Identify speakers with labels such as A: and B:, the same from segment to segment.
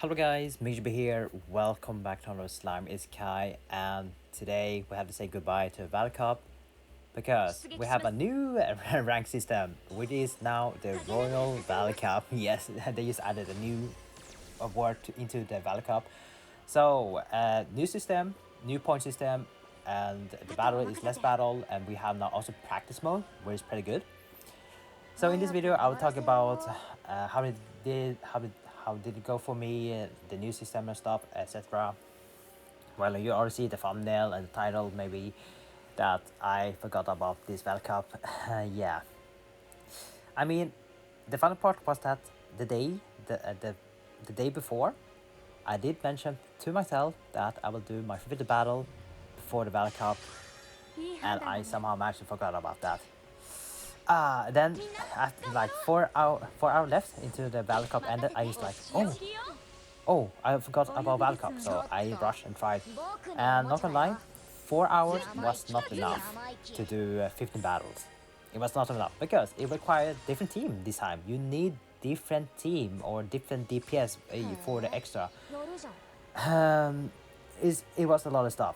A: Hello guys, MikuChibi here. Welcome back to another Slime Isekai, and today we have to say goodbye to Valor Cup because we have a new rank system, which is now the Royal Valor Cup. Yes, they just added a new word into the Valor Cup. So, new system, new point system, and the battle is less battle, and we have now also practice mode, which is pretty good. So in this video, I will talk about how did it go for me, the new system and stuff, etc. Well, you already see the thumbnail and the title, maybe that I forgot about this World Cup. Yeah, I mean, the funny part was that the day the day before, I did mention to myself that I will do my favorite battle before the World Cup, and I somehow managed to forget about that. Then after like 4 hour left into the Valor Cup ended, I was like, oh, I forgot about Valor Cup, so I rushed and tried. And not gonna lie, 4 hours was not enough to do 15 battles. It was not enough because it required different team this time. You need different team or different DPS for the extra. It was a lot of stuff.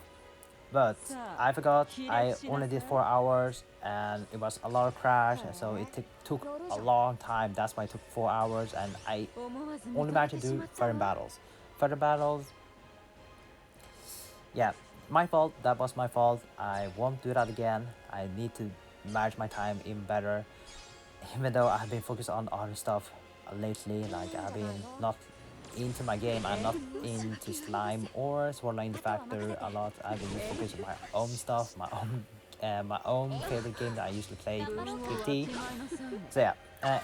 A: But I forgot, I only did 4 hours and it was a lot of crash, so it took a long time. That's why it took 4 hours, and I only managed to do 30 battles. 30 battles, yeah, my fault, that was my fault. I won't do that again. I need to manage my time even better. Even though I've been focused on other stuff lately, like I've been not into my game, I'm not into slime or swallowing the factor a lot. I've been focused on my own stuff, my own favorite game that I usually play, which is 50. So yeah,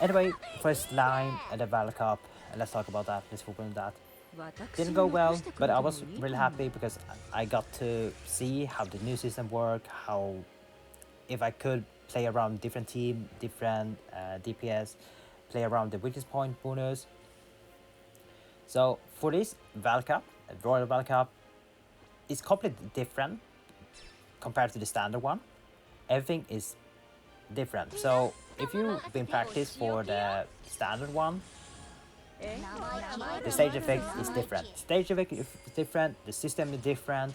A: anyway, for slime at the Valor Cup, let's talk about that, let's focus on that. Didn't go well, but I was really happy because I got to see how the new system worked, how if I could play around different team, different DPS, play around the weakness point bonus. So for this Valor Cup, Royal Valor Cup, it's completely different compared to the standard one. Everything is different. So if you've been practiced for the standard one, the stage effect is different. Stage effect is different, the system is different.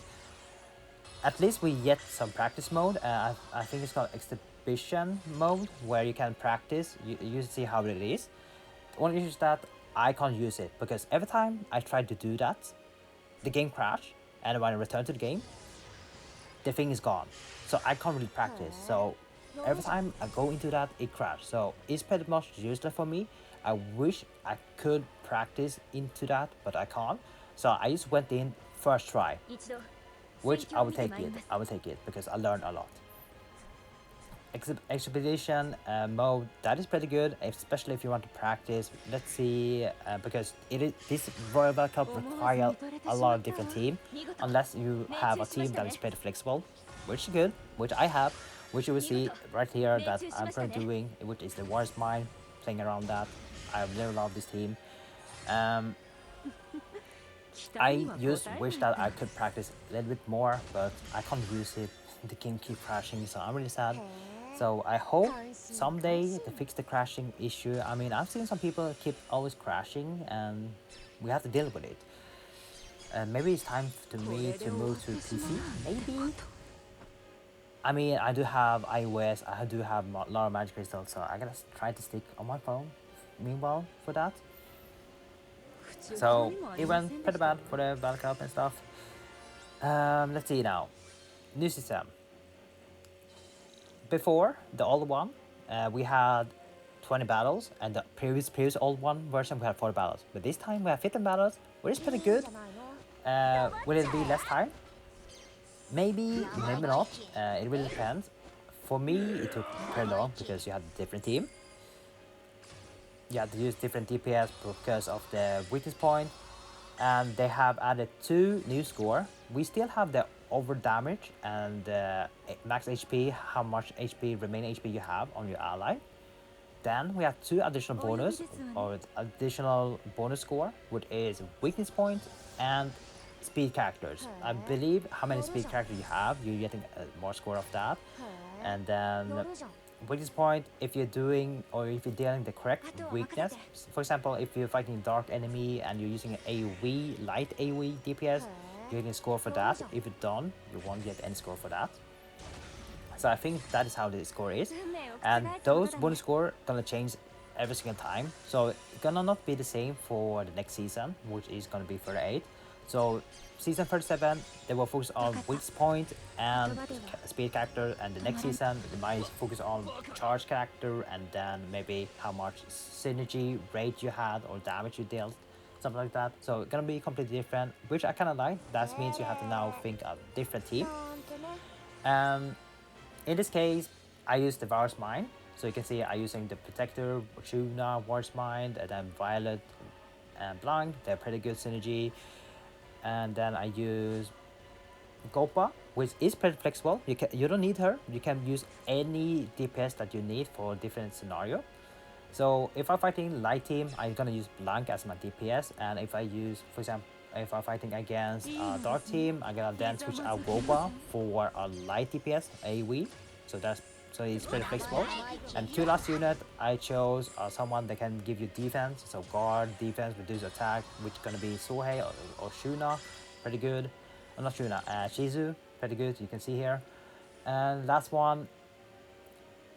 A: At least we get some practice mode. I think it's called exhibition mode, where you can practice, you see how it is. The only issue is that I can't use it because every time I try to do that, the game crashes, and when I return to the game, the thing is gone. So I can't really practice. So every time I go into that, it crashes. So it's pretty much useless for me. I wish I could practice into that, but I can't. So I just went in first try, which I will take it. I will take it because I learned a lot. Expedition mode, that is pretty good, especially if you want to practice. Let's see, because this Royal Valor Cup requires a lot of different team, unless you have a team that is pretty flexible, which is good, which I have, which you will see right here that I'm currently doing, which is the Warriors Mine, playing around that. I really love this team. I just wish that I could practice a little bit more, but I can't use it. The game keeps crashing, so I'm really sad. So I hope someday to fix the crashing issue. I mean, I've seen some people keep always crashing, and we have to deal with it. Maybe it's time to me to move to PC. Maybe. I mean, I do have iOS. I do have a lot of magic crystals, so I gotta try to stick on my phone. Meanwhile, for that. So it went pretty bad for the Valor Cup and stuff. Let's see now. New system. Before the old one, we had 20 battles, and the previous old one version we had 40 battles. But this time we have 15 battles, which is pretty good. Will it be less time? Maybe, maybe not. It really depends. For me, it took pretty long because you had a different team. You had to use different DPS because of the weakness point, and they have added 2 new score. We still have the over damage and max HP, how much HP, remaining HP you have on your ally. Then we have 2 additional bonus or additional bonus score, which is weakness point and speed characters. I believe how many speed characters you have, you're getting more score of that. And then weakness point, if you're doing or if you're dealing the correct weakness. For example, if you're fighting dark enemy and you're using an AoE, light AoE DPS, you can score for that. If you don't, you won't get any score for that. So I think that is how the score is, and those bonus score gonna change every single time. So it's gonna not be the same for the next season, which is gonna be 38. So season 37, they will focus on weakness point and speed character, and the next season they might focus on charge character, and then maybe how much synergy rate you had or damage you dealt, something like that. So it's gonna be completely different, which I kind of like. That means you have to now think of different team. In this case, I use the Varus Mind. So you can see I'm using the Protector, Shuna, Varus Mind, and then Violet and Blanc. They're pretty good synergy. And then I use Gopa, which is pretty flexible. You don't need her. You can use any DPS that you need for different scenario. So if I'm fighting light team, I'm gonna use Blanc as my DPS. And if I use, for example, if I'm fighting against a dark team, I'm gonna then switch out Goba for a light DPS AoE. So it's pretty flexible. And two last unit, I chose someone that can give you defense. So guard, defense, reduce attack, which is gonna be Sohei or Shuna, pretty good. Not Shuna, Shizu, pretty good. You can see here. And last one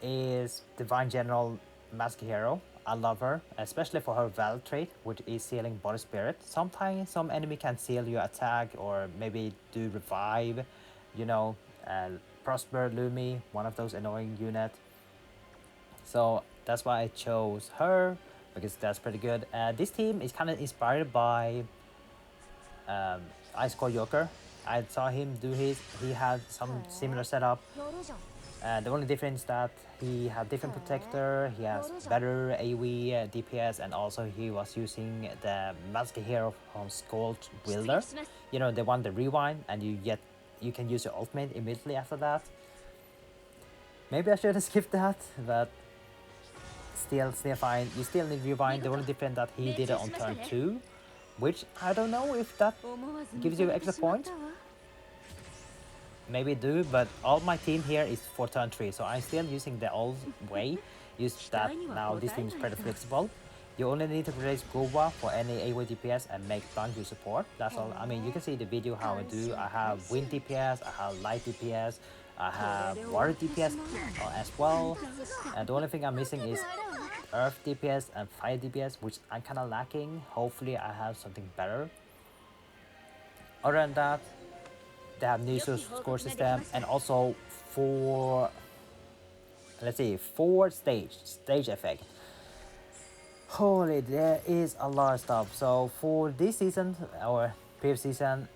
A: is Divine General Mask Hero. I love her, especially for her Valor trait, which is sealing Body Spirit. Sometimes some enemy can seal your attack or maybe do revive, you know, Prosper, Lumi, one of those annoying units. So that's why I chose her, because that's pretty good. This team is kind of inspired by Ice Core Joker. I saw him do his, he had some similar setup. The only difference is that he had different protector, he has better AoE DPS, and also he was using the Master Hero from Skull Wielder. You know, the one, the rewind, and you can use your ultimate immediately after that. Maybe I should have skipped that, but still fine. You still need rewind. The only difference that he did it on turn 2, which I don't know if that gives you extra points. Maybe do, but all my team here is for turn 3, so I'm still using the old way. Use that now. This team is pretty flexible. You only need to raise Goba for any AoE DPS and make Blanc your support. That's all. I mean, you can see the video how I do. I have wind DPS, I have light DPS, I have water DPS as well. And the only thing I'm missing is earth DPS and fire DPS, which I'm kind of lacking. Hopefully I have something better. Other than that, they have new score system, and also four stage effect. Holy, there is a lot of stuff. So for this season, or previous season,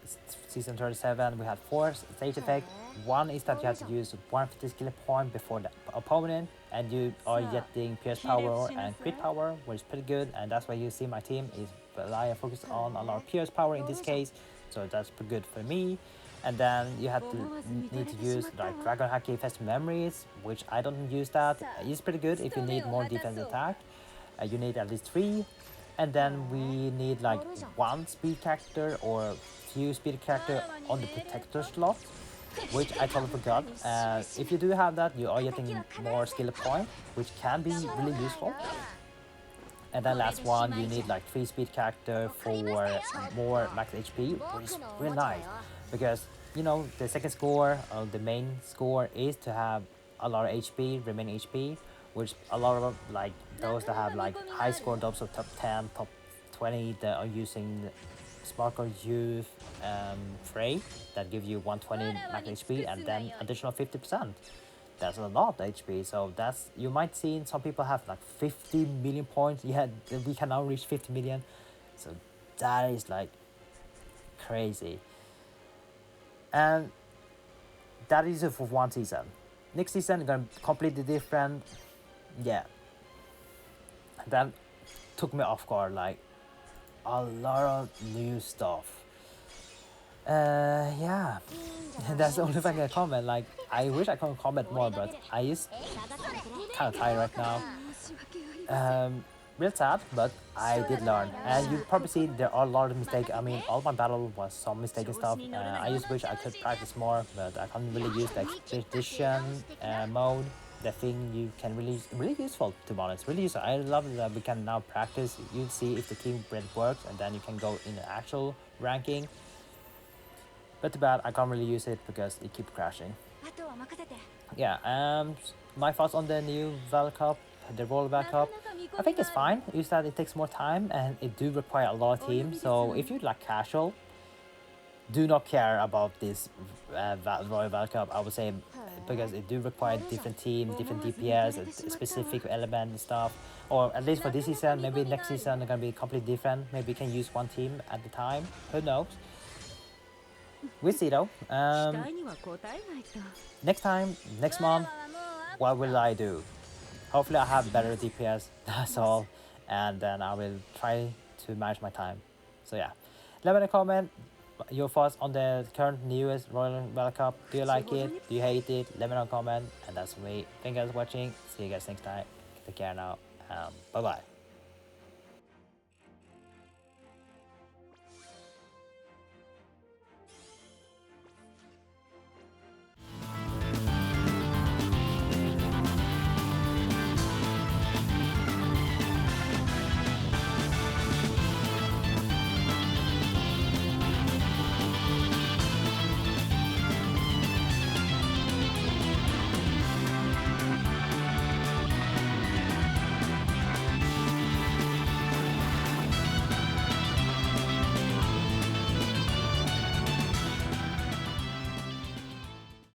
A: season 37, we had 4 stage effect. One is that you have to use 150 skill point before the opponent, and you are getting pierce power and crit power, which is pretty good. And that's why you see my team is rely and focus on a lot of pierce power in this case. So that's pretty good for me. And then you need to use like Dragon Haki Fest Memories, which I don't use that. It's pretty good if you need more defense attack. You need at least 3. And then we need like 1 speed character or few speed character on the protector slot, which I totally forgot. If you do have that, you are getting more skill point, which can be really useful. And then last one, you need like 3 speed character for more max HP, which is really nice. Because, you know, the second score, the main score is to have a lot of HP, remaining HP, which a lot of like those that have like high score, those of top 10, top 20, that are using Sparkle Youth Frey, that give you 120 max HP and then additional 50%. That's a lot of HP, so that's, you might see some people have like 50 million points. Yeah, we can now reach 50 million, so that is like crazy. And that is it for one season. Next season is gonna be completely different. Yeah, that took me off guard, like a lot of new stuff. Yeah, that's the only thing I can comment. Like, I wish I could comment more, but I just kind of tired right now. Real sad, but I did learn. And you probably see there are a lot of mistakes. I mean, all my battle was some mistake and stuff. I just wish I could practice more, but I can't really use the expedition mode. the thing you can really useful, to be honest. Really useful. I love that we can now practice. You see if the team brand works, and then you can go in the actual ranking. But too bad I can't really use it because it keeps crashing. Yeah, my thoughts on the new Valor Cup, the Royal Valor Cup. I think it's fine. It's that it takes more time and it do require a lot of teams. So if you like casual, do not care about this Royal Valor Cup, I would say, because it do require different team, different DPS, a specific element and stuff. Or at least for this season, maybe next season they're gonna be completely different. Maybe you can use one team at the time. Who knows? We'll see though. Next time, next month, what will I do? Hopefully I have better DPS, that's all. And then I will try to manage my time. So yeah, let me know in a comment your thoughts on the current newest Royal Valor Cup. Do you like it? Do you hate it? Let me know in a comment. And that's me. Thank you guys for watching. See you guys next time. Take care now. Bye bye.